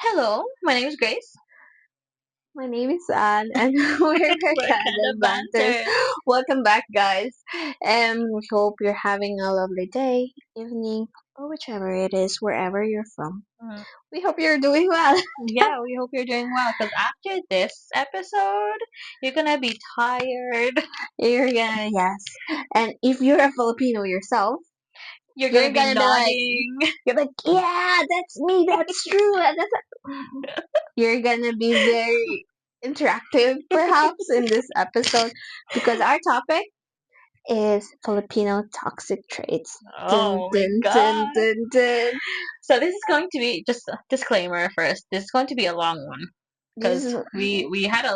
Hello, my name is Grace. My name is Anne, and we're Barkada Barkada Banters. Banters. Welcome back, guys. We hope you're having a lovely day, evening, or whichever it is, wherever you're from. Mm, We hope you're doing well. Yeah, we hope you're doing well because after this episode, you're gonna be tired. Yes. And if you're a Filipino yourself, You're gonna you're be gonna be like, nodding. yeah, that's me, that's true. You're gonna be very interactive, perhaps, in this episode because our topic is Filipino toxic traits. Dun, Oh my dun, dun, god. dun, dun. So this is going to be just a disclaimer first. This is going to be a long one This because is, we have a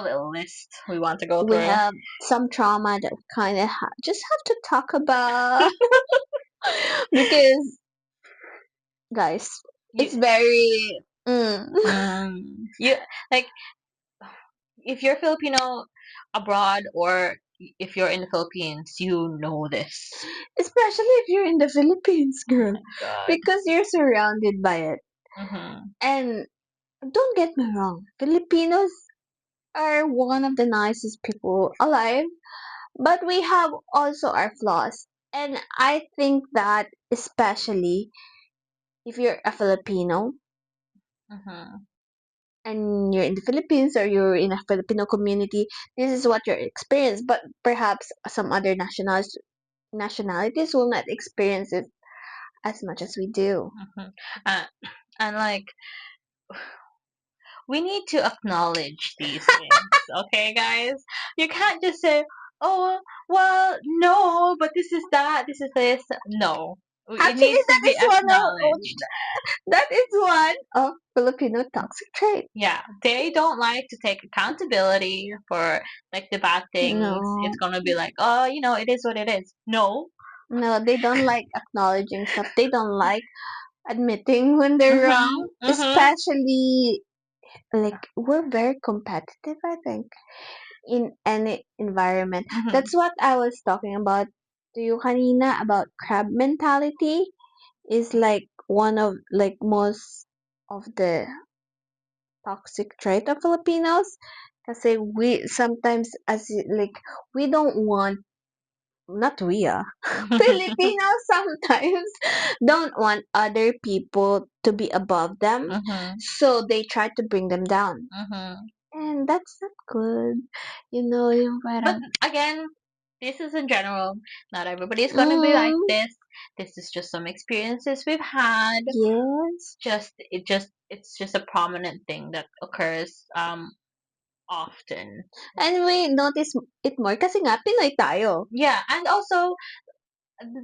little list we want to go we through. have some trauma that we kind of just have to talk about because, guys, You it's very. Mm. you like if you're Filipino abroad or if you're in the Philippines, you know this. Especially if you're in the Philippines, Oh girl, my god. because you're surrounded by it. Mm-hmm. And don't get me wrong, Filipinos are one of the nicest people alive, but we have also our flaws. And I think that especially if you're a Filipino Mm-hmm. and you're in the Philippines or you're in a Filipino community, this is what your experience. But perhaps some other nationalities will not experience it as much as we do. Mm-hmm. Uh, and like we need to acknowledge these things, okay, guys? You can't just say, "Oh, well, no, but this is that, this is this." No, it Actually, needs to be acknowledged. that is one of Filipino toxic trait. Yeah, they don't like to take accountability for like the bad things. It's No, gonna be like, oh, it is what it is. No. no, they don't like acknowledging stuff. They don't like admitting when they're Mhm. wrong, Mhm. especially like we're very competitive, I think, in any environment. Mhm. That's what I was talking about to you, Hanina, about crab mentality is like one of like most of the toxic trait of Filipinos. Kasi we sometimes like we don't want not we Filipinos sometimes don't want other people to be above them, Mhm. so they try to bring them down. Mhm. And that's not good. Yung But parang, again, this is in general. Not everybody is gonna be like mm, this. This is just some experiences we've had. yes. It's just a prominent thing that occurs often. And we notice it more kasi nga Pinoy tayo. Yeah, and also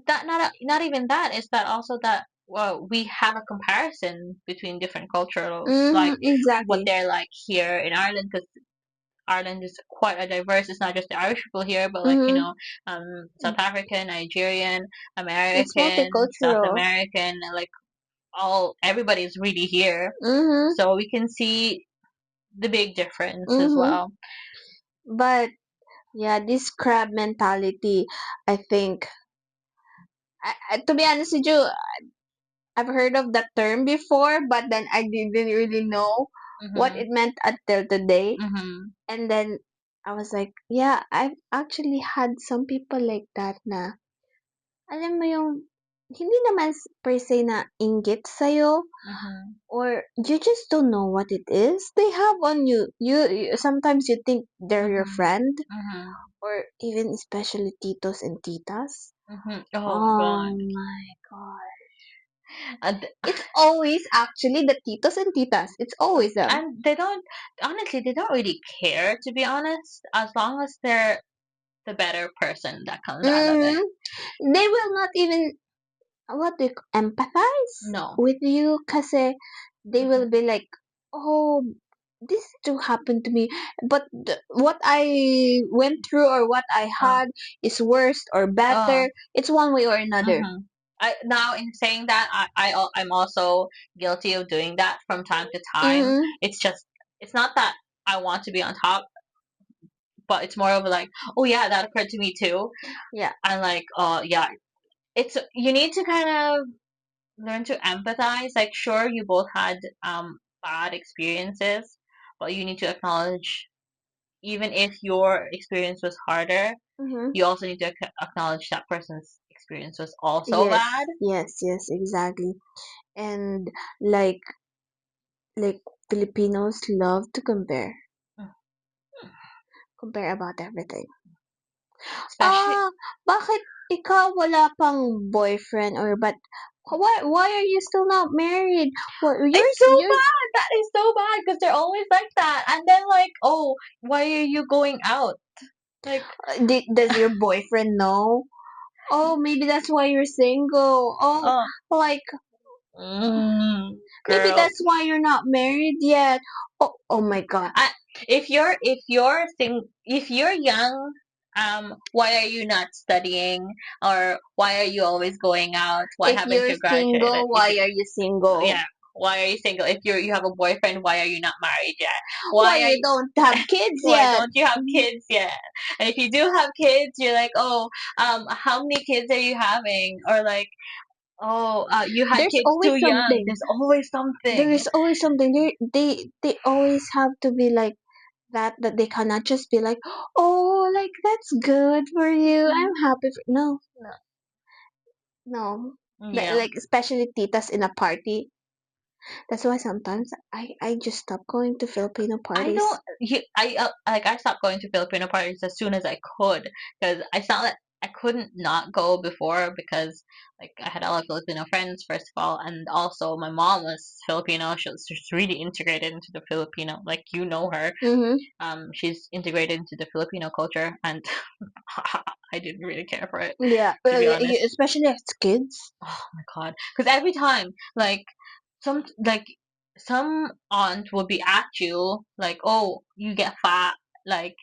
that not even that is that also that well we have a comparison between different cultures like what Exactly. they're like here in Ireland because Ireland is quite a diverse. It's not just the Irish people here, but like Mm-hmm. South African, Nigerian, It's American, South multicultural. American, and like all everybody is really here, Mm-hmm. so we can see the big difference as Mm-hmm. well. But yeah, this crab mentality, I think, to be honest with you, I've heard of that term before, but then I didn't really know what Mhm. it meant until today. Mhm. And then I was like, yeah, I've actually had some people like that na, alam mo yung, hindi naman per se na inggit sa'yo, Mhm. or you just don't know what it is they have on you. Sometimes you think they're your Mhm. friend, Mhm. or even especially titos and titas. Mhm. Oh my Oh god. my god. And, It's always actually the titos and titas. It's always them. and they don't honestly they don't really care to be honest as long as they're the better person that comes out of it. Mm, they will not even what do you empathize No. with you kasi they will Mhm. be like, oh, this too happened to me, but what I went through or what I Uh, had is worse or uh, better. It's one way or another. mhm. I now in saying that I'm also guilty of doing that from time to time. Mm-hmm. It's just it's not that I want to be on top, but it's more of like, oh yeah, that occurred to me too. Yeah. And like, oh yeah, it's you need to kind of learn to empathize. Like, sure, you both had bad experiences, but you need to acknowledge, even if your experience was harder, Mm-hmm. you also need to acknowledge that person's experience was also Yes, bad. yes, exactly. And like like Filipinos love to compare about everything. Especially, Ah, bakit ikaw wala pang boyfriend or but why are you still not married? What it's so you're bad. That is so bad because they're always like that. And then like, oh, why are you going out? Like, does your boyfriend know? Oh, maybe that's why you're single. Oh, oh, like maybe girl. that's why you're not married yet. Oh my God. I, if you're young, why are you not studying, or why are you always going out? Why If haven't you're you graduated? single, If why you, are you single? yeah, why are you single? If you have a boyfriend, why are you not married yet? Why Why are you don't have kids why yet? don't you have kids yet? And if you do have kids, you're like, oh, how many kids are you having? Or like, oh, you had There's kids too always young. something. There's always There something. is always something. They always have to be like that they cannot just be like, oh, like that's good for you. I'm happy for no, no. Yeah. Like especially titas in a party. That's why sometimes I just stop going to Filipino I parties. don't. Like I stopped going to Filipino parties as soon as I could because I felt that I couldn't not go before because like I had a lot of Filipino friends first of all, and also my mom was Filipino. She was just really integrated into the Filipino. Like you know her, Mm-hmm. she's integrated into the Filipino culture, and I didn't really care for it Yeah, to be honest. especially as kids. Oh my god! Because every time, like some aunt will be at you, like, oh, you get fat, like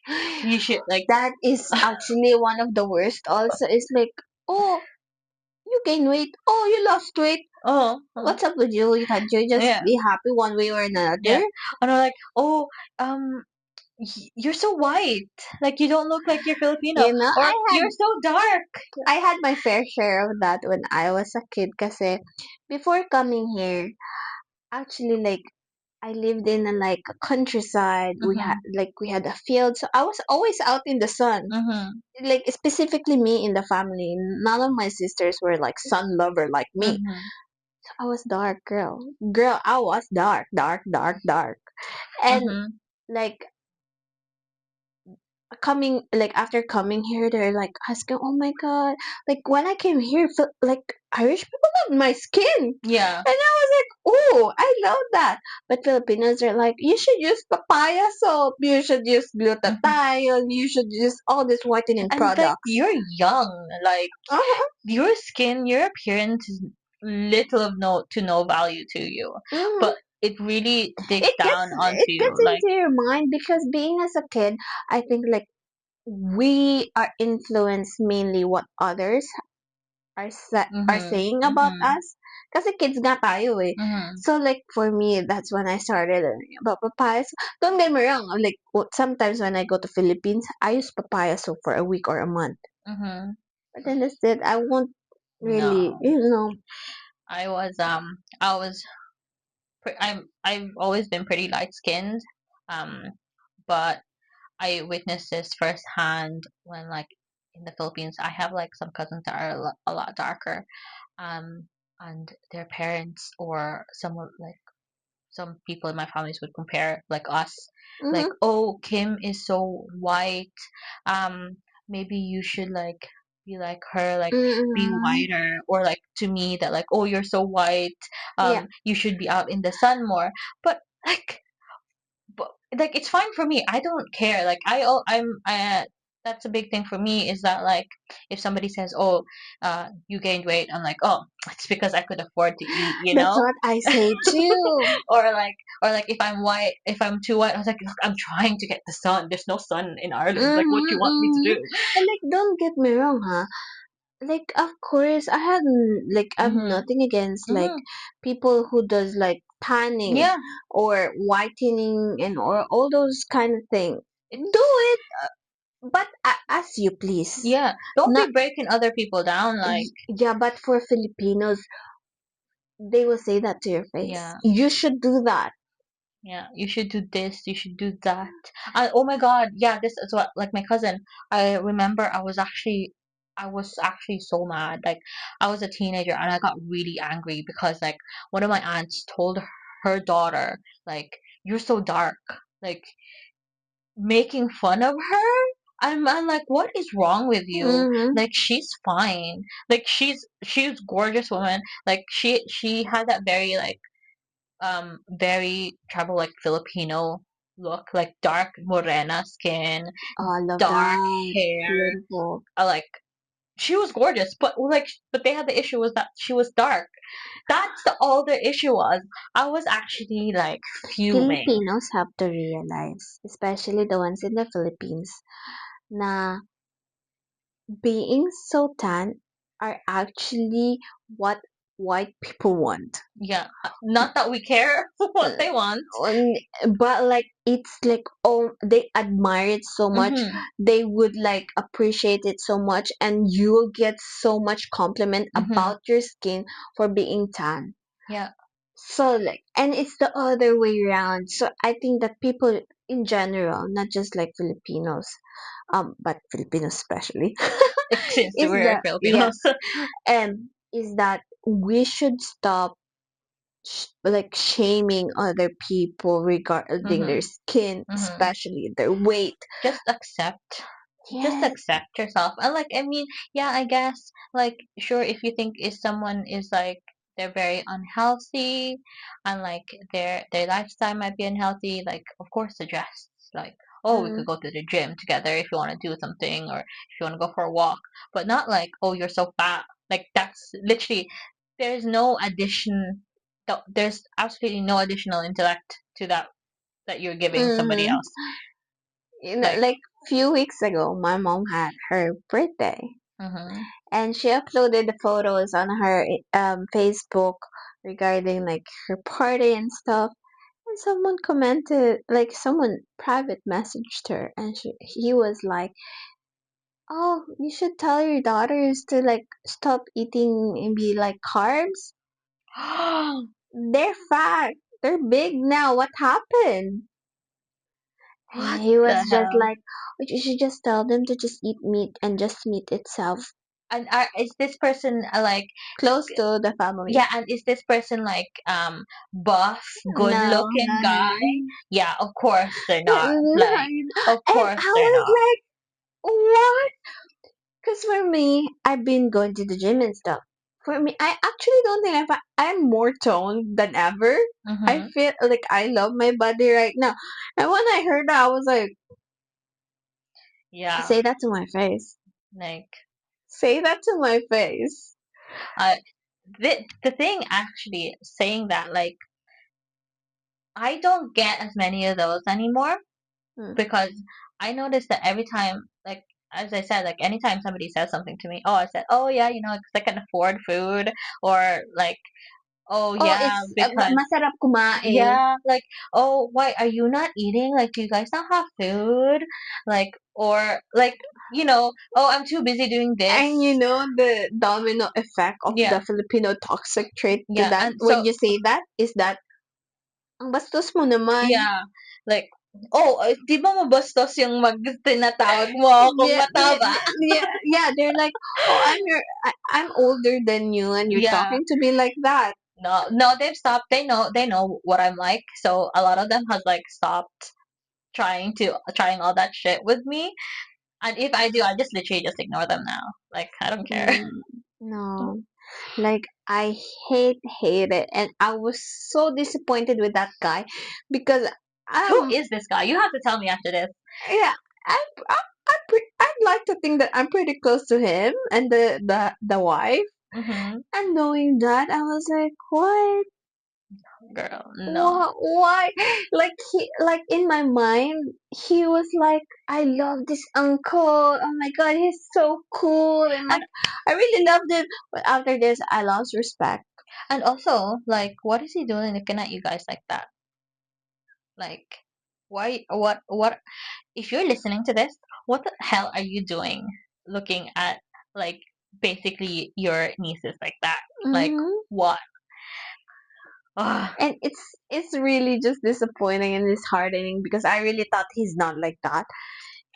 you should like, That is actually one of the worst. Also, it's like, oh, you gain weight. Oh, you lost weight. oh, What's up with you? You can't you just yeah, be happy one way or yeah, another? and I'm like, oh, you're so white, like you don't look like you're Filipino, You know, or you're so dark. I had my fair share of that when I was a kid. Kasi before coming here, actually, like I lived in a like a countryside. Mhm, We had a field, so I was always out in the sun. mhm, Like specifically me in the family. None of my sisters were like sun lover like me. mhm, So I was dark, girl. Girl, I was dark. And mhm. like coming like after coming here, they're like asking, "Oh my god!" Like when I came here, like Irish people love my skin, Yeah, and I was like, "Oh, I love that." But Filipinos are like, "You should use papaya soap. You should use mhm. glutathione. You should use all these whitening And like products." you're young, like Uh-huh. your skin, your appearance is little of no value to you, Mhm. but it really digs down onto It you. gets Like, into your mind because being as a kid, I think like we are influenced mainly what others are mhm, saying about mhm, us. Kasi kids nga tayo eh. mhm, So like for me, that's when I started learning about papayas. Don't get me wrong. Like sometimes when I go to Philippines, I use papaya soap for a week or a month. mhm. But then that's it. I won't really, No, know. I was, I've always been pretty light skinned, um, but I witnessed this firsthand when like in the Philippines, I have like some cousins that are a lot darker, um, and their parents or someone like some people in my families would compare like us, like, Mm-hmm. oh, Kim is so white, maybe you should like be like her, like be Mm-hmm. whiter, or like to me that like, oh, you're so white, Yeah. you should be out in the sun more. But like, but like it's fine for me. I don't care. Like I'm that's a big thing for me is that like if somebody says, "Oh, you gained weight," I'm like, "Oh, it's because I could afford to eat," you That's know? what I say too. Or like if I'm white, if I'm too white, I was like, "Look, I'm trying to get the sun. There's no sun in Ireland. Like, what do you want me to do?" And like, don't get me wrong, huh? Like, of course, I have Mhm. nothing against like Mhm. people who does like tanning Yeah. or whitening and or all those kind of thing. Do It's it, but as you please. yeah. Don't Not be breaking other people down. Like, yeah, but for Filipinos, they will say that to your face. yeah. You should do that. Yeah, you should do this, you should do that. Oh my God, yeah, this is what, like my cousin, I remember I was actually so mad. Like, I was a teenager and I got really angry because, like, one of my aunts told her daughter, like, you're so dark, like, making fun of her. I'm like, what is wrong with you? Mm-hmm. Like, she's fine. Like, she's gorgeous woman. Like, she had that very, like, very tribal, like Filipino look, like dark morena skin, Oh, I love dark that. hair. Beautiful. Like, she was gorgeous, but like, but they had the issue was that she was dark. All the issue was. I was actually like fuming. Filipinos have to realize, especially the ones in the Philippines, na being so tan are actually what white people want. Yeah, not that we care what Uh, they want. but like it's like, oh, they admire it so much, Mhm. they would like appreciate it so much, and you'll get so much compliment Mhm. about your skin for being tan. Yeah. So like, and it's the other way around. So I think that people in general, not just like Filipinos, but Filipinos especially, Since is we're that, yeah, Filipinos. is that we should stop like shaming other people regarding their Mhm. skin, Mhm. especially their weight. Just accept, just Yes. accept yourself. And like, I mean, yeah, I guess, like, sure, if you think is someone is like, they're very unhealthy and like their lifestyle might be unhealthy, like, of course, suggest, like, oh, we could Mm, go to the gym together if you want to do something, or if you want to go for a walk, but not like, oh, you're so fat. Like, that's literally, there's no addition, there's absolutely no additional intellect to that you're giving somebody mm. else. You know, Like, like few weeks ago, my mom had her birthday, mhm. and she uploaded the photos on her Facebook regarding like her party and stuff. And someone commented, like someone private messaged her, and he was like, "Oh, you should tell your daughters to like stop eating maybe like carbs. They're fat. They're big now. What happened?" What He the was just hell? like, "You should just tell them to just eat meat and just meat itself, And is this person like, close to the yeah, family." and is this person like buff, good No, looking no, guy? no. Yeah, of course they're No, not. no, Like, no. of And course I they're was not. like, what? Because for me, I've been going to the gym and stuff. For me, I actually don't think I'm more toned than ever. I Mhm. feel like I love my body right now. And when I heard that, I was like, Yeah, say that to my face. like, Say that to my face. I the thing actually saying that, like, I don't get as many of those anymore Hmm. because I noticed that every time, like, as I said, like, anytime somebody says something to me, oh, I said, oh yeah, you know, because I can afford food, or like, oh Oh, yeah, it's because masarap kumain. yeah, like, oh, why are you not eating? Like, do you guys not have food? Like, or like, oh, I'm too busy doing this. And you know the domino effect of Yeah, the Filipino toxic trait to yeah, that and when so you say that is that ang bastos mo naman. yeah, like, oh, di ba mabastos yung tinatawag mo kung Yeah, yeah, mataba? yeah, yeah. They're like, oh, I'm older than you, and you're Yeah, talking to me like that. no, no, they've stopped. They know what I'm like. So a lot of them has like stopped trying all that shit with me. And if I do, I just literally just ignore them now. Like, I don't care. Mm, no, like I hate it, and I was so disappointed with that guy because Who um is this guy? You have to tell me after this. yeah, I'd like to think that I'm pretty close to him and the wife. Mm-hmm. And knowing that, I was like, what? Girl, no. Why? Like like in my mind, he was like, I love this uncle. Oh my god, he's so cool, and And like, I really loved him. But after this, I lost respect. and also, like, what is he doing looking at you guys like that? Like, why? What? If you're listening to this, what the hell are you doing looking at, like, basically your nieces like that? Like, Mm-hmm. what? Ah, And it's really just disappointing and disheartening because I really thought he's not like that.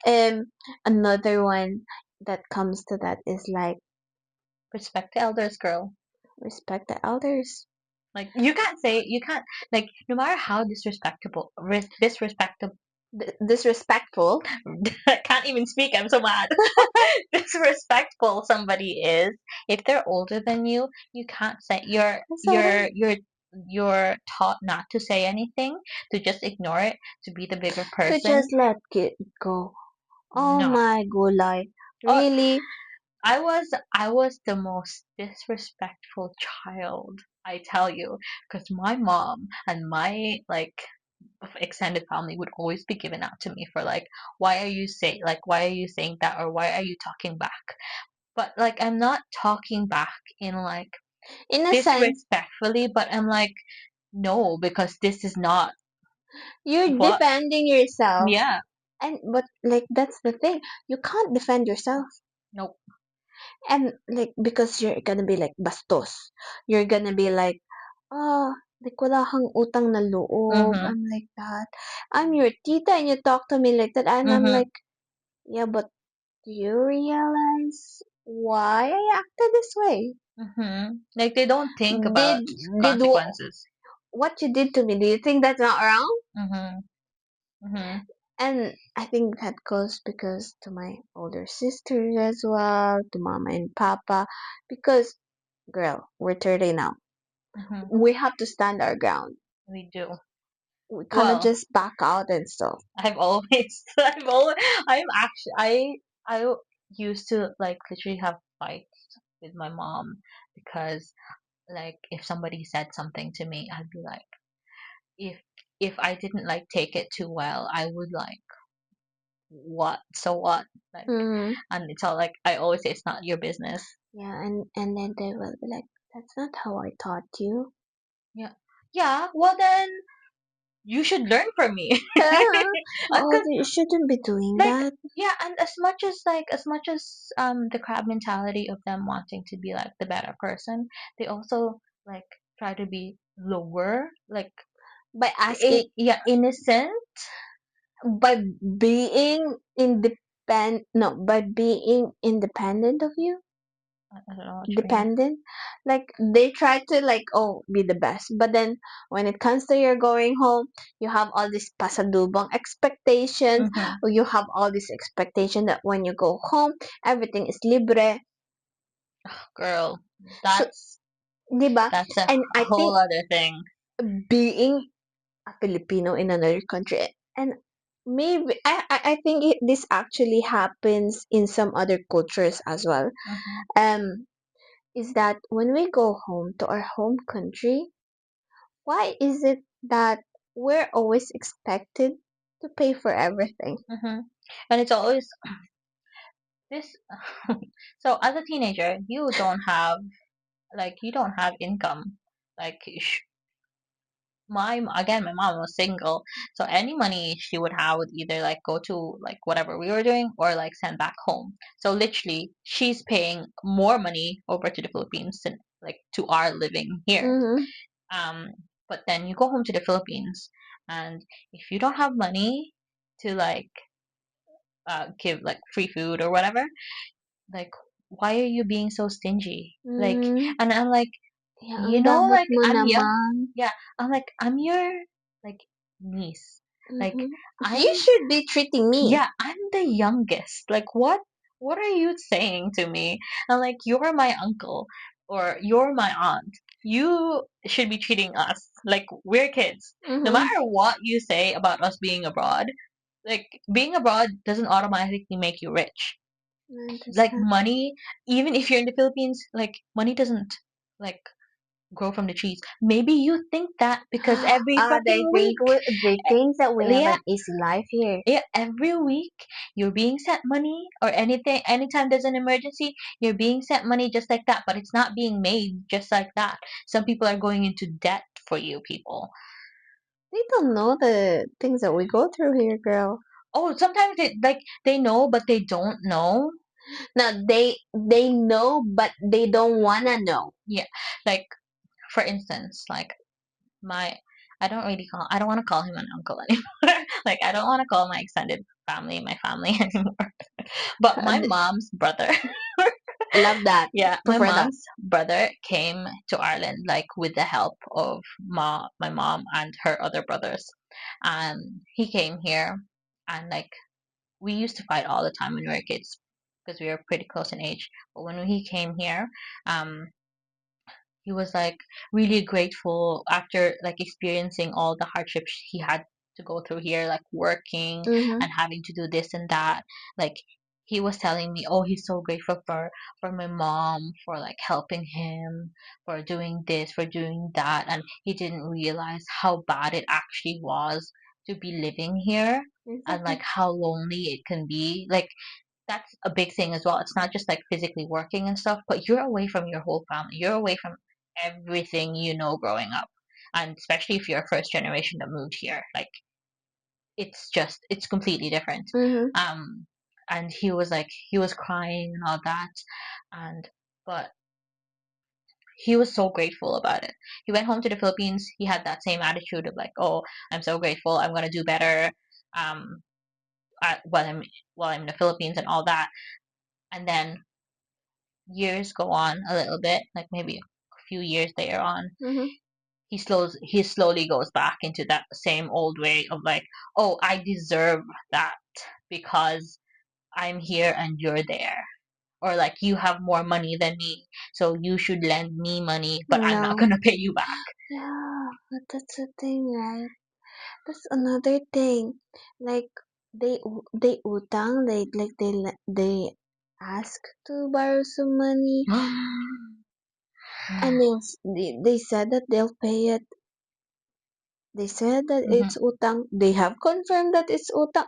Um, Another one that comes to that is like respect the elders, girl. respect the elders. Like you can't like no matter how disrespectable disrespectable Disrespectful. I can't even speak. I'm so mad. Disrespectful somebody is. If they're older than you can't say So you're taught not to say anything, to just ignore it, to be the bigger to person. just let it go. Oh No. my gulay. Oh, Really? I was the most disrespectful child, I tell you, because my mom and my like extended family would always be given out to me for like why are you saying that, or why are you talking back? But like I'm not talking back in like In a sense, disrespectfully, but I'm like no, because this is not you're what. defending yourself. Yeah. And but like that's the thing. You can't defend yourself. Nope. And like because you're gonna be like bastos. You're gonna be like, oh, like wala kang utang na loob. Mhm. I'm like that. I'm your tita and you talk to me like that. And I'm Mhm. like, yeah, but do you realize why I acted this way? Mhm. Like they don't think about Did did consequences. what you did to me? Do you think that's not wrong? Mhm. Mhm. And I think that goes because to my older sisters as well, to mama and papa, because girl, we're 30 now. Mhm. We have to stand our ground. We do. We cannot Well, just back out and stuff. I've always, I've always, I'm actually, I used to like literally have fights with my mom because like if somebody said something to me, I'd be like, if if I didn't like take it too well, I would like, what? So what? Like, Hmm. and it's all like I always say, it's not your business. Yeah, and then they will be like, "That's not how I taught you." Yeah, yeah. Well then, you should learn from me. Oh, Because you shouldn't be doing like that. yeah, and as much as the crab mentality of them wanting to be like the better person, they also like try to be lower, like By asking, yeah, innocent. by being by being independent of you. I don't know what you mean. Dependent, like they try to like, oh, be the best, but then when it comes to your going home, you have all these pasadubong expectations, Mm-hmm. or you have all this expectation that when you go home everything is libre. Girl, So diba, that's a and I whole think other thing. being a Filipino in another country, and maybe I think this actually happens in some other cultures as well, Mm-hmm. um is that when we go home to our home country, why is it that we're always expected to pay for everything? Mm-hmm. And it's always this. So as a teenager, you don't have income. Like my mom was single, so any money she would have would either like go to like whatever we were doing or like send back home. So literally, she's paying more money over to the Philippines than like to our living here. Mm-hmm. Um, but then you go home to the Philippines, and if you don't have money to like give like free food or whatever, like why are you being so stingy? Like, Mm, and I'm like, yeah, ang you know, damot like mo I'm young. naman. Yeah, I'm like I'm your like niece. Like Mm-hmm. I'm You should be treating me. yeah, I'm the youngest. Like what are you saying to me? I'm like you're my uncle or you're my aunt. You should be treating us like we're kids. No Mm-hmm. matter what you say about us being abroad, like being abroad doesn't automatically make you rich. I Like understand. money, even if you're in the Philippines, like money doesn't like grow from the trees. Maybe you think that because every fucking week, They think that we have yeah, an easy life here. yeah, every week you're being sent money or anything. Anytime there's an emergency, you're being sent money just like that. But it's not being made just like that. Some people are going into debt for you people. They don't know the things that we go through here, girl. Oh, sometimes they know, but they don't know. Now they know, but they don't wanna know. Yeah, like for instance, like my I don't want to call him an uncle anymore. Like I don't want to call my extended family my family anymore. But my mom's brother, Love that. yeah, my Prefer that. mom's brother came to Ireland like with the help of my mom and her other brothers. He came here and like we used to fight all the time when we were kids because we were pretty close in age. But when he came here, um, he was like really grateful after like experiencing all the hardships he had to go through here, like working Mm-hmm. and having to do this and that. Like he was telling me, oh, he's so grateful for my mom for like helping him, for doing this, for doing that, and he didn't realize how bad it actually was to be living here and Exactly. like how lonely it can be. Like that's a big thing as well. It's not just like physically working and stuff, but you're away from your whole family. You're away from everything you know growing up. And especially if you're a first generation that moved here, like it's completely different. Mm-hmm. Um and he was like he was crying and all that and but he was so grateful about it. He went home to the Philippines, he had that same attitude of like, oh, I'm so grateful, I'm gonna do better um while I'm in the Philippines and all that. And then years go on a little bit, like maybe a few years later on, Mm-hmm. he slowly goes back into that same old way of like, oh, I deserve that because I'm here and you're there. Or like you have more money than me, so you should lend me money, but I'm not No. gonna pay you back. Yeah, but that's the thing, right? That's another thing. Like they utang, they ask to borrow some money, and they said that they'll pay it. They said that Mhm. it's utang. They have confirmed that it's utang.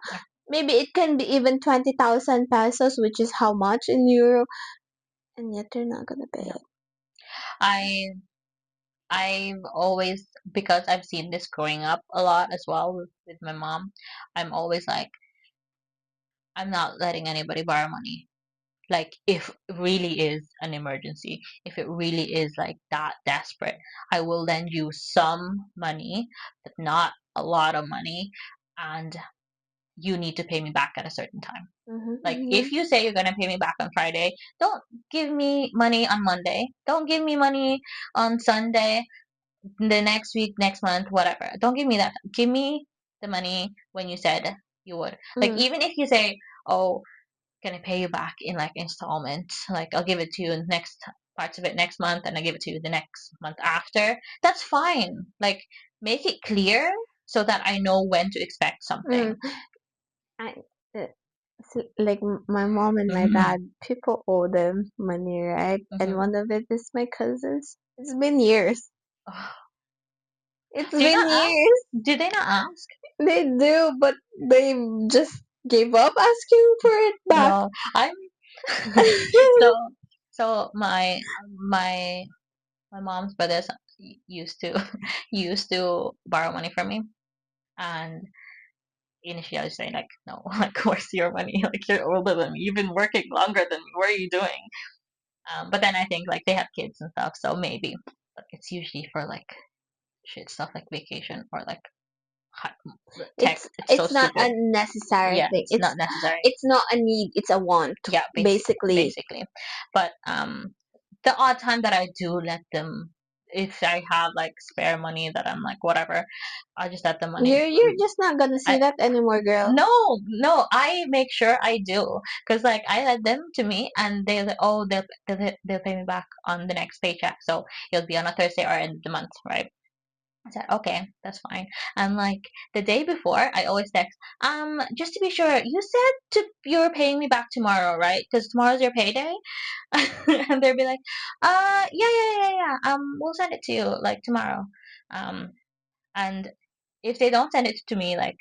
Maybe it can be even 20,000 pesos, which is how much in euro, and yet they're not gonna pay No, it. I I've always because I've seen this growing up a lot as well with my mom. I'm always like, I'm not letting anybody borrow money. Like if it really is an emergency, if it really is like that desperate, I will lend you some money, but not a lot of money, and you need to pay me back at a certain time. Like Mm-hmm, if you say you're gonna pay me back on Friday, don't give me money on Monday. Don't give me money on Sunday, the next week, next month, whatever. Don't give me that. Give me the money when you said you would. Like mm-hmm. even if you say, oh, can I pay you back in like installments? Like I'll give it to you next parts of it next month and I give it to you the next month after. That's fine. Like make it clear so that I know when to expect Mm. something. I, uh, like my mom and my Hmm. dad, people owe them money, right? And Hmm. one of it is my cousins. It's been years. It's Do you been not ask? years. Do they not ask? They do, but they just gave up asking for it back. No, I'm so my my mom's brothers used to used to borrow money from me, and initially I was saying like, no, like where's your money? Like you're older than me, you've been working longer than me. What are you doing? But then I think like they have kids and stuff, so maybe. But it's usually for like shit stuff like vacation or like hi- tech. It's so it's not a stupid. necessary Yeah, thing. it's not necessary. It's not a need, it's a want, Yeah, basically. basically. But the odd time that I do let them, if I have like spare money that I'm like whatever, I just let the money. You're just not gonna see I that anymore, girl. no, I make sure I do because like I let them to me and they're like, oh, they'll pay me back on the next paycheck, so it'll be on a Thursday or end of the month, right? I said, okay, that's fine. And like the day before, I always text, just to be sure, you said you're paying me back tomorrow, right? Because tomorrow's your payday. And they'll be like, yeah. We'll send it to you like tomorrow. Um, and if they don't send it to me like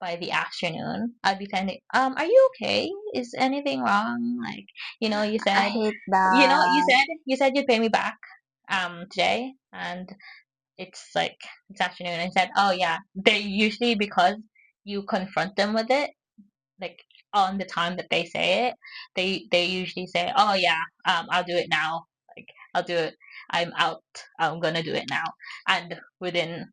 by the afternoon, I'd be sending, are you okay? Is anything wrong? Like, you I said, hate you that. said you'd pay me back today, and it's like this afternoon. I said, oh yeah, they usually because you confront them with it, like on the time that they say it, they usually say, oh yeah, I'll do it now. Like I'll do it. I'm out. I'm gonna do it now. And within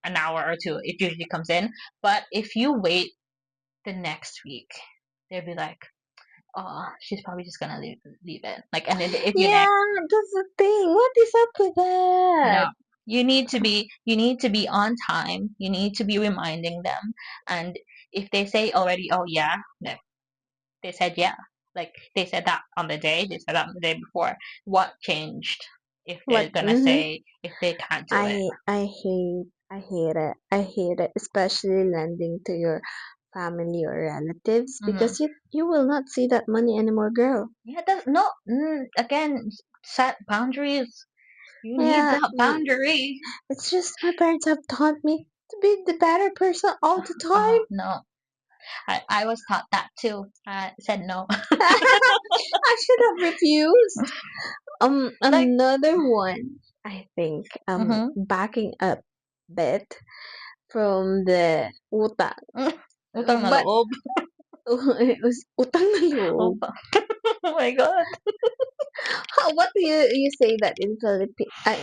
an hour or two, it usually comes in. But if you wait the next week, they'll be like, oh, she's probably just gonna leave it. Like, and then if you next, Yeah, that's the thing. What is up with that? no, you need to be on time. You need to be reminding them. And if they say already, oh yeah, then they said yeah. Like they said that on the day, they said that on the day before. What changed if What? they're gonna say if they can't do it? I hate it. I hate it, especially lending to your family or relatives Hmm. because you will not see that money anymore, girl. Yeah, that's no. Again, set boundaries. You need Yeah, that boundary. it's just my parents have taught me to be the better person all the Oh time. no, I was taught that too. I said no. I should have refused. Like, Another one, I think, mm-hmm. backing up bit from the utang, Utang na but loob. it was utang na loob. Oh, oh my god. What do you say that in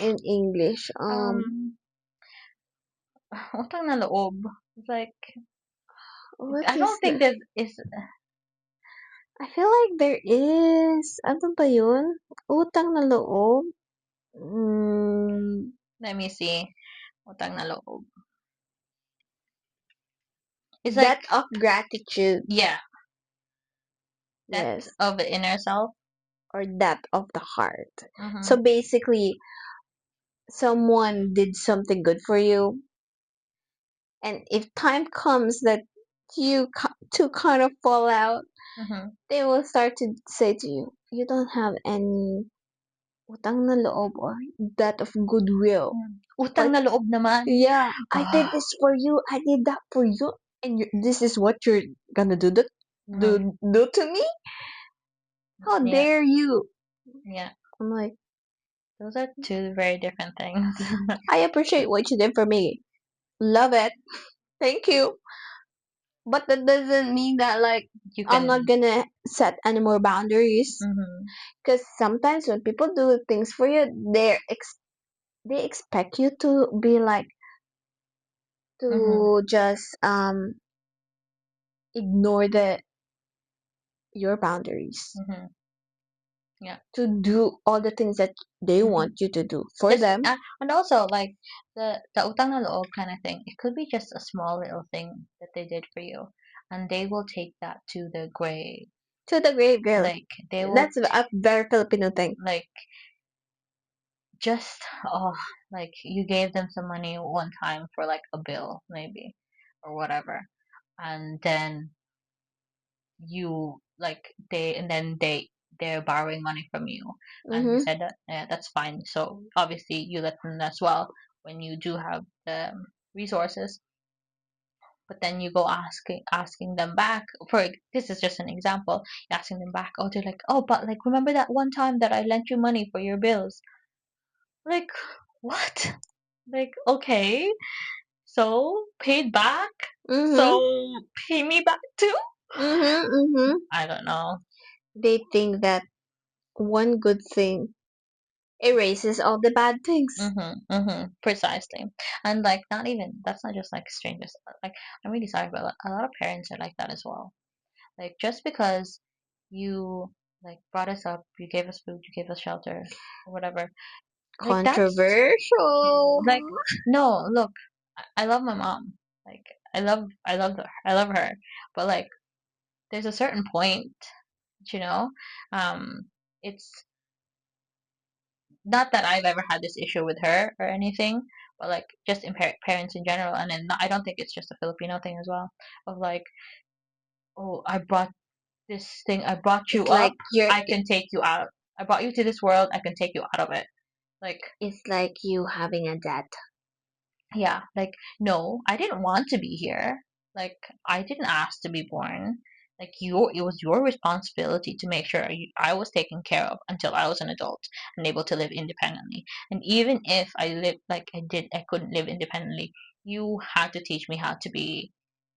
in English? Um, utang na loob. It's like What I is don't the? think that is. I feel like there is. Ano ba yun? Utang na loob. Mm, Let me see. Utang na loob. It's like debt of gratitude. yeah, depth Yes, of the inner self. or debt of the heart. Mm-hmm. So basically, someone did something good for you, and if time comes that two kind of fall out, Mm-hmm. they will start to say to you, you don't have any utang na loob or debt of goodwill. Utang Like, na loob naman. yeah, I did Ah. this for you, I did that for you, and this is what you're gonna Mm-hmm. do to me? How Yeah, dare you? yeah. I'm like, Those are two very different things. I appreciate what you did for me. Love it. Thank you. But that doesn't mean that like You I'm not can. gonna set any more boundaries. Mm-hmm. Because sometimes when people do things for you, they expect you to be like Mm-hmm. to just ignore the your boundaries, Mm-hmm. Yeah. to do all the things that they Mm-hmm. want you to do for Just them. and also like the utang na loob kind of thing. It could be just a small little thing that they did for you, and they will take that to the grave. To the grave, girl. Like they will That's a very Filipino thing. like just oh like you gave them some money one time for like a bill maybe or whatever, and then you like they and then they're borrowing money from you, and you Mm-hmm. said that yeah, that's fine, so obviously you let them as well when you do have the resources, but then you go asking them back for this is just an example, asking them back, oh they're like, oh but like remember that one time that I lent you money for your bills, like what, like okay, so paid back, Mm-hmm. so pay me back too. Mm-hmm. Mm-hmm. I don't know. They think that one good thing erases all the bad things. Mm-hmm, mm-hmm, precisely. And like, not even that's not just like strangers. Like, I'm really sorry, but a lot of parents are like that as well. Like, just because you like brought us up, you gave us food, you gave us shelter, or whatever. Like, that's Controversial. like, no. Look, I love my mom. Like, I love her. But like, there's a certain point, you know. Um, it's not that I've ever had this issue with her or anything, but like just in parents in general, and then I don't think it's just a Filipino thing as well. Of like, oh, I brought this thing, I brought you It's like up, you're. I can take you out. I brought you to this world, I can take you out of it. Like, It's like you having a debt. yeah, like no, I didn't want to be here. Like, I didn't ask to be born. Like it was your responsibility to make sure I was taken care of until I was an adult and able to live independently. And even if I lived like I couldn't live independently. You had to teach me how to be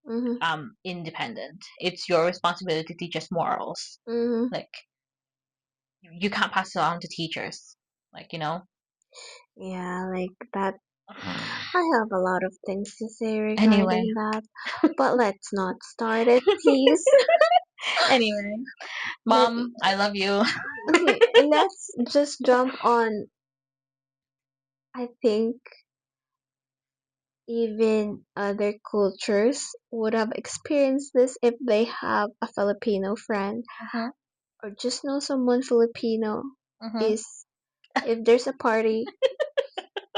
Mm-hmm. independent. It's your responsibility to teach us morals. Mm-hmm. Like you can't pass it on to teachers. Like, you know. Yeah, like that. I have a lot of things to say Anyway. regarding that, but let's not start it, please. Anyway, Let mom, I love you. okay, let's just jump on. I think even other cultures would have experienced this if they have a Filipino friend Mhm. or just know someone Filipino. Mhm. Is if there's a party,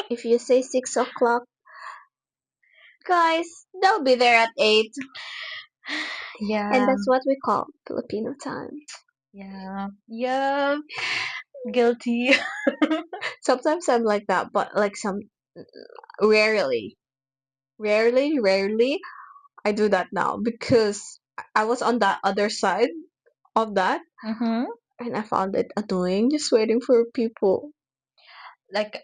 if you say 6 o'clock, guys, they'll be there at 8, and Yeah. that's what we call Filipino time. Yeah. Yeah. Guilty. Sometimes I'm like that, but like some rarely, rarely, I do that now because I was on that other side of that, Mhm. and I found it annoying just waiting for people. Like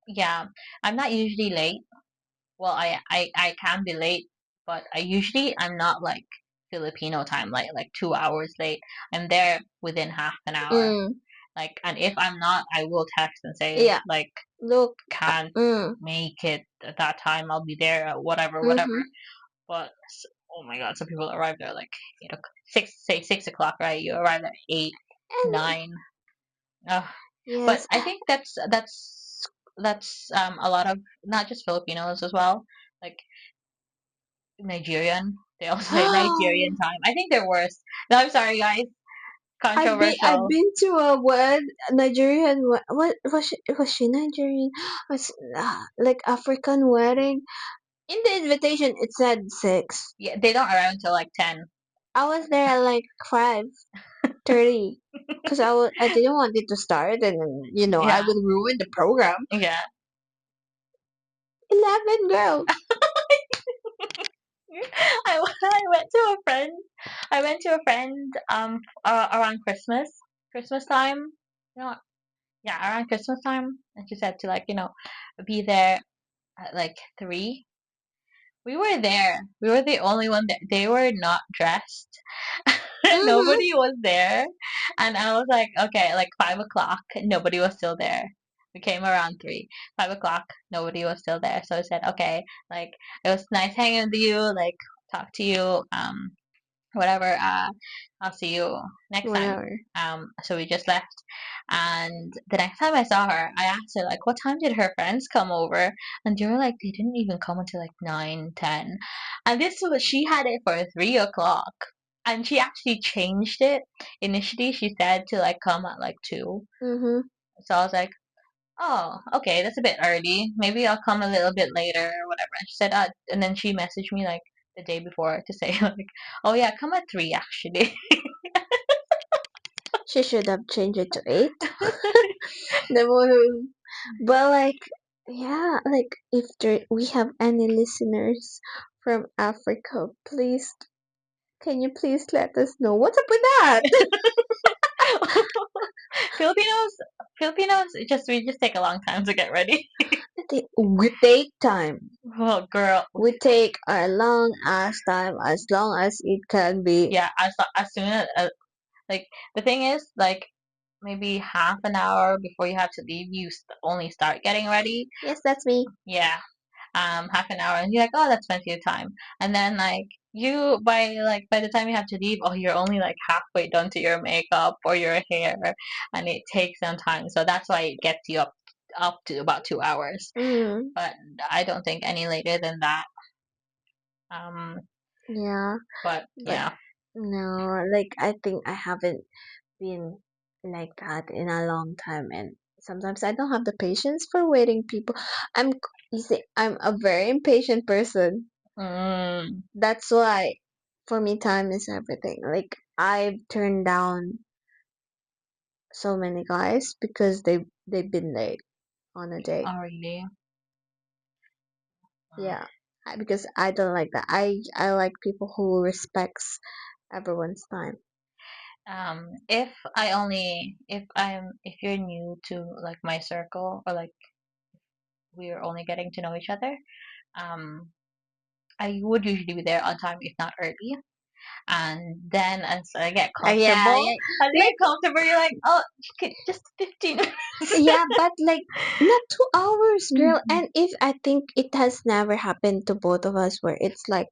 yeah, I'm not usually late. Well, I can be late, but I'm not like Filipino time, like 2 hours late. I'm there within half an hour. Mm, Like, and if I'm not, I will text and say yeah, like look, can't mm, make it at that time. I'll be there at whatever, whatever. mm-hmm. But oh my god, some people arrive there like 6 o'clock, right? You arrive at eight, And 9. Ugh. But yes, I think that's a lot of not just Filipinos as well, like Nigerian. They also say Nigerian time. I think they're worse. No, I'm sorry, guys. I've Controversial. been to a Nigerian what was she Nigerian? Was like African wedding. In the invitation, it said 6. Yeah, they don't arrive until like 10. I was there at like 5:30 because I didn't want it to start, and I Yeah, would ruin the program. yeah. 11 girls. I went to a friend. I went to a friend around Christmas time. You know, yeah, around Christmas time, and she said to like be there at like 3. We were there. We were the only one that they were not dressed. Mhm. Nobody was there. And I was like, okay, like 5 o'clock, nobody was still there. We came around 3. 5 o'clock, nobody was still there. So I said, okay, like it was nice hanging with you, like talk to you. Whatever. I'll see you next time. Whatever. So we just left. And the next time I saw her, I asked her like, what time did her friends come over? And they were like, they didn't even come until like 9, 10. And this was she had it for 3 o'clock. And she actually changed it. Initially, she said to like come at like 2. Mhm. So I was like, oh, okay, that's a bit early. Maybe I'll come a little bit later or whatever. And she said, and then she messaged me like the day before to say like, oh yeah, come at 3 actually. She should have changed it to 8. The one, but like, yeah, like if we have any listeners from Africa, please, can you please let us know what's up with that? Filipinos, Filipinos, we just take a long time to get ready. We take time. Oh, girl, We take a long ass time, as long as it can be. yeah. As soon as like the thing is like maybe half an hour before you have to leave, you only start getting ready. Yes, that's me. Yeah, half an hour, and you're like, oh, that's plenty of time. And then like by the time you have to leave, oh, you're only like halfway done to your makeup or your hair, and it takes some time. So that's why it gets you up to about 2 hours. Mm, But I don't think any later than that. Um, yeah, but but yeah. no, like I think I haven't been like that in a long time, and sometimes I don't have the patience for waiting people. I'm you see, I'm a very impatient person. Mm, That's why for me time is everything. Like I've turned down so many guys because they've been late on a date. oh really? Yeah. Because I don't like that. I like people who respects everyone's time. If you're new to like my circle or like we're only getting to know each other, um, I would usually be there on time if not early. And then as I get Yeah, comfortable, yeah. as you Like, get comfortable, you're like, oh, just 15 minutes. yeah, but like not 2 hours, girl. Mhm. And if I think it has never happened to both of us where it's like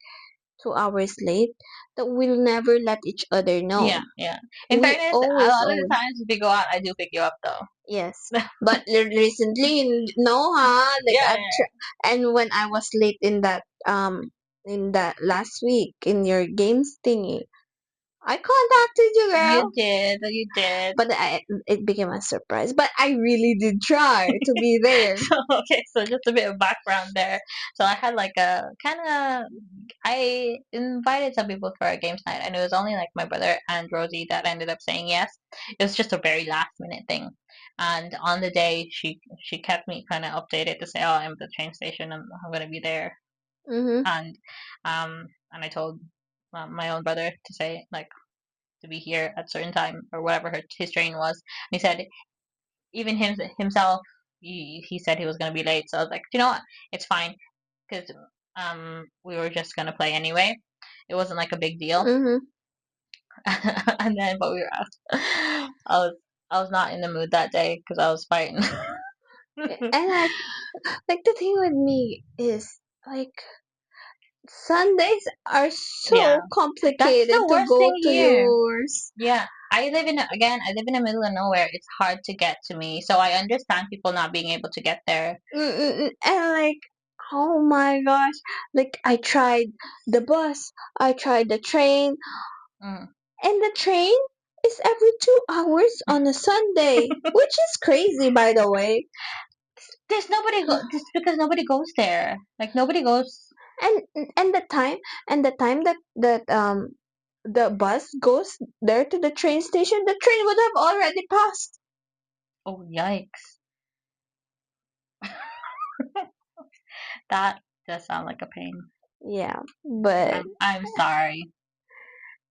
2 hours late, that we'll never let each other Yeah, know. yeah. In We fairness, a always, lot of the always, times if we go out, I do pick you up though. yes. But recently, no, huh? Like Yeah, I've and when I was late in that last week in your games thingy, I contacted you, you girl. did, you did. But it became a surprise. But I really did try to be there. So okay, so just a bit of background there. So I had like a kind of I invited some people for a games night, and it was only like my brother and Rosie that ended up saying yes. It was just a very last minute thing, and on the day she kept me kind of updated to say, oh, I'm at the train station, I'm gonna be there, Mhm. and I told my own brother to say like to be here at certain time or whatever his train was. And he said even himself he said he was gonna be late, so I was like, you know what, it's fine because we were just gonna play anyway. It wasn't like a big deal. Mhm. And then but we were asked. I was not in the mood that day because I was fighting. And like the thing with me is like Sundays are Yeah, so that's complicated the to worst go thing to here. yours. Yeah, I live in the middle of nowhere. It's hard to get to me, so I understand people not being able to get there. And like, oh my gosh, like I tried the bus, I tried the train, Mm. and the train is every 2 hours on a Sunday, which is crazy, by the way. Just because nobody goes there. Like nobody goes. And and the time that the bus goes there to the train station, the train would have already passed. Oh yikes! That does sound like a pain. Yeah, but I'm sorry.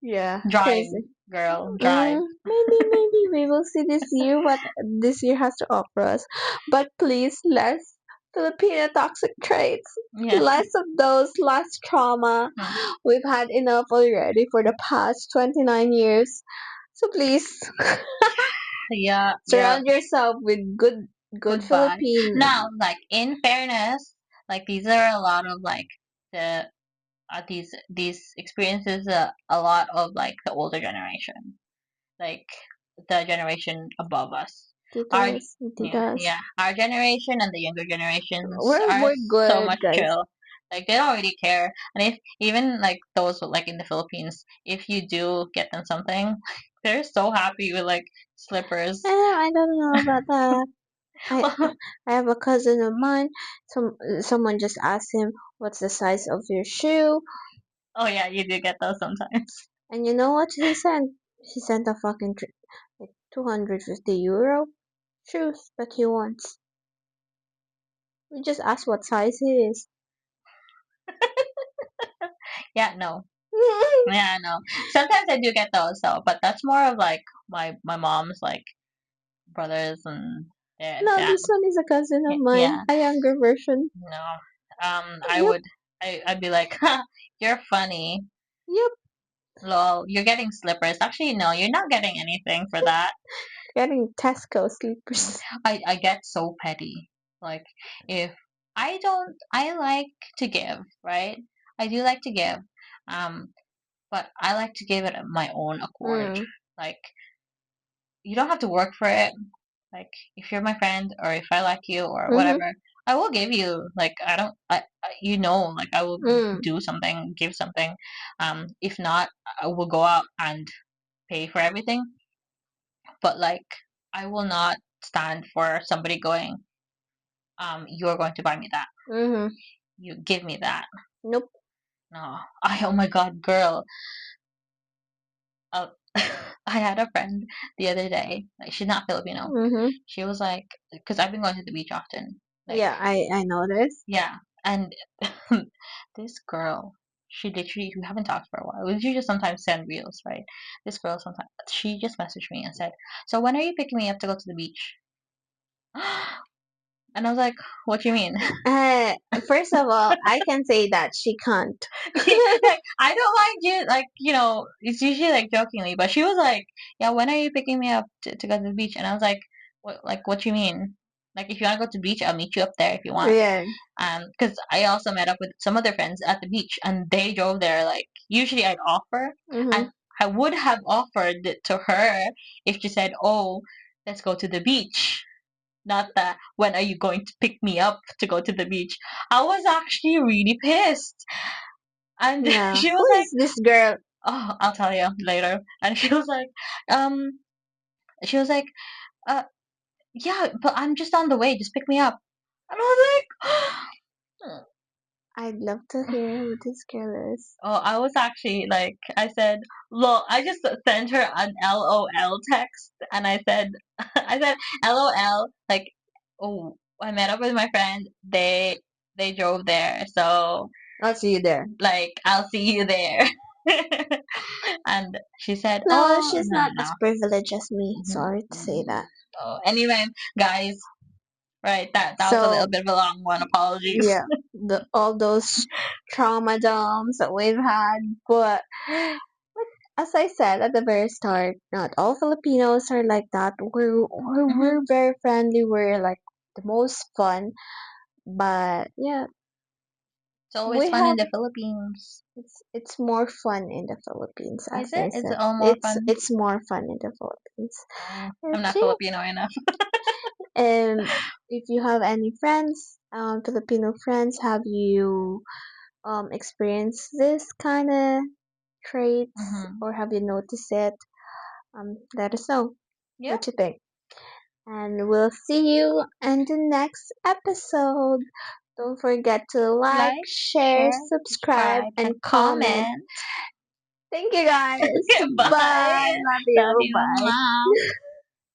yeah, Drive, crazy. girl, drive. Maybe we will see this year what this year has to offer us. But please, less Filipino toxic traits, Yeah. less of those, less trauma. Mm. We've had enough already for the past 29 years. So please Yeah, yeah. surround yourself with good Goodbye. Filipino. Now, like in fairness, like these are a lot of like the these experiences a lot of like the older generation, like the generation above us. Our Titos and yeah, titas. yeah, our generation and the younger generations are We're so good, much guys. chill. Like they don't really care. And if even like those like in the Philippines, if you do get them something, they're so happy with like slippers. I don't know about that. I I have a cousin of mine. Someone just asked him, "What's the size of your shoe?" Oh yeah, you do get those sometimes. And you know what he sent? He sent a fucking like 250 euro shoes that he wants. We just asked what size he is. Yeah, no. Yeah, no. Sometimes I do get those, so but that's more of like my mom's like brothers and No, that. this one is a cousin of mine, Yeah, a younger version. no. I Yep, would I'd be like, "Ha, you're funny. yep. Lol, you're getting slippers. Actually, no, you're not getting anything for that." Getting Tesco sleepers. I get so petty. Like if I like to give, right? I do like to give. Um, but I like to give it at my own accord. Mm, Like you don't have to work for it. Like if you're my friend or if I like you or mm-hmm, whatever, I will give you. Like I don't, you know, like I will mm, do something, give something. If not, I will go out and pay for everything. But like I will not stand for somebody going, you're going to buy me that. mm-hmm. You give me that. Nope. No, oh my God, girl. Uh, I had a friend the other day. Like she's not Filipino. Mm-hmm. She was like, because I've been going to the beach often. Like Yeah, I know this. yeah, and this girl, she literally we haven't talked for a while. We usually just sometimes send reels, right? This girl sometimes she just messaged me and said, "So when are you picking me up to go to the beach?" And I was like, what do you mean? Uh, First of all, I can say that she can't. Like, I don't mind you, like, it's usually like jokingly, but she was like, yeah, when are you picking me up to go to the beach? And I was like, what you mean? Like, if you want to go to the beach, I'll meet you up there if you want. Yeah. Because I also met up with some other friends at the beach, and they drove there. Like, usually I'd offer, Mm-hmm. and I would have offered it to her if she said, oh, let's go to the beach. Not that, when are you going to pick me up to go to the beach? I was actually really pissed. And Yeah. she Who was like, is this girl? oh, I'll tell you later. And um, she was like, uh, yeah, but I'm just on the way. Just pick me up. And I was like, I'd love to hear who this girl is. oh, I was actually like, I said, look, I just sent her an LOL text, and I said, I said, LOL, like, oh, I met up with my friend. They drove there, so I'll see you there. like, I'll see you there. And she said, No, oh, she's no, not no, as privileged as me. no. Sorry to say Mhm. that. Oh, anyway, guys, right, that was a little So bit of a long one. Apologies. yeah, all those trauma dumps that we've had, but as I said at the very start, not all Filipinos are like that. We're Hmm. very friendly. We're like the most fun, but yeah, It's always we fun in have the Philippines. it's more fun in the Philippines, Is as I it? Is said. it all more fun? It's more fun in the Philippines. Oh, I'm But not yeah, Filipino enough. if you have any friends, Filipino friends, have you experienced this kind of traits, Hmm. or have you noticed it? Let us know Yeah. what you think. And we'll see you in the next episode. Don't forget to like, Like, share, share, subscribe, subscribe, and and comment. comment. Thank you guys. Bye. Bye. Love Love you. you, Bye. mom.